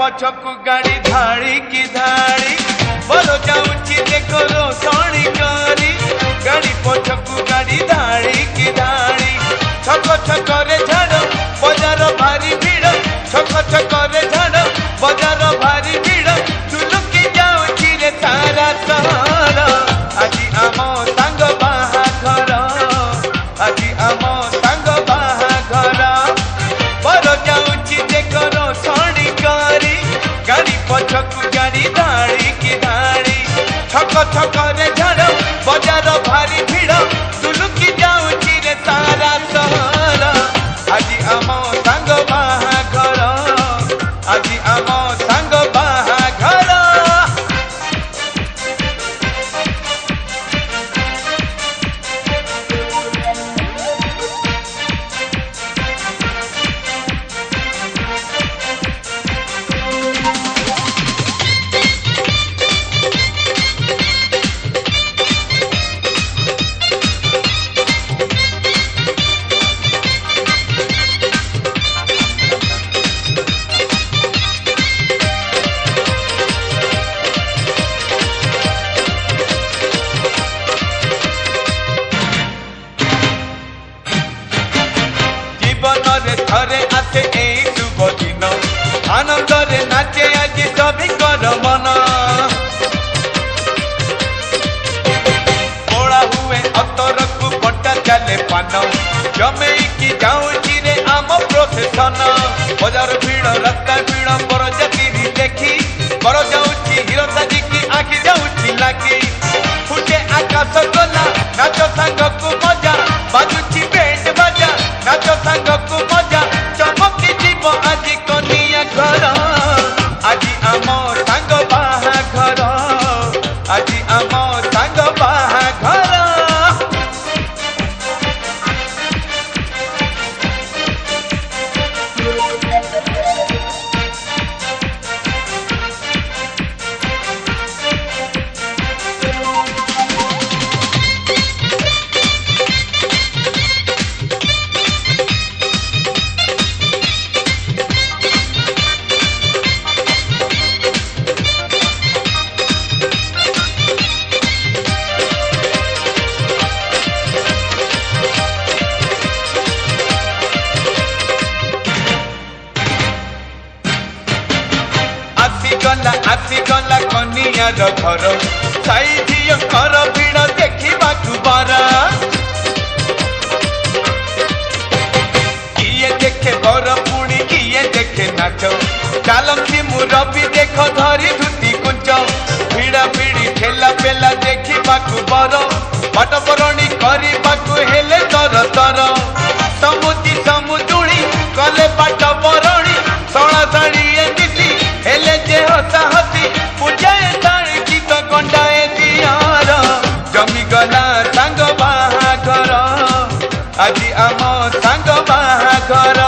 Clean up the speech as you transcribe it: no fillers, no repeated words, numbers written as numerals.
पछकु गाड़ी धाड़ी की धाड़ी बोलो जाऊची देखो रोसणी करी गाड़ी पछकु गाड़ी धाड़ी की धाड़ी छक छक रे झाड़ बजार भारी भीड़ छक छक रे झाड़ बजार भारी भीड़ चुलुकी जाऊची रे सारा सहर आज आम सांग बाहाघर आज आम सांग बाहाघर बर जाऊची देखो रोसणी करी गाड़ी पछकु गाड़ी धाड़ी की धाड़ी छक छक रे झाड़ बजार भारी भीड़ चुलुकी जाऊची रे सारा सहर आज आम सांग बाहाघर आज आम सांग बाहाघर थरे आसे ए शुभ दिन आनंद रे नाचे आज सभी कर मन बोला हुए अतर को बंटा चले पान जमे की जाऊची रे आम प्रोसेसन बाजार भीड़ रास्ता भीड़ पर जाति देखी कर जाऊची हिरता जी की आखि जाऊची लागी फुटे आकाश गला नाच सांग को मजा बाजुची बैंड बाजा नाच सांग को मजा चमकी जीव आज कनिया घर आज आम सांग बाहाघर आज आम सांग बाहाघर आसी गला कनियार घर साई झीर भीड़ देखा बारा किए देखे बर पुणी किए देखे नाच चालती मुरबी देख धरी धुती कुंच भिड़ा भिड़ी ठेला पेला देखा बर बाट बरणी करने हेले तर तर समुदी समुदुणी कले बाट बरणी सणा शाणी दिसी हेले जे हसा हसी पूजाए ताणी गीत गंडाए दियार जमी गला सांग बाहाघर आज आम सांग बाहाघर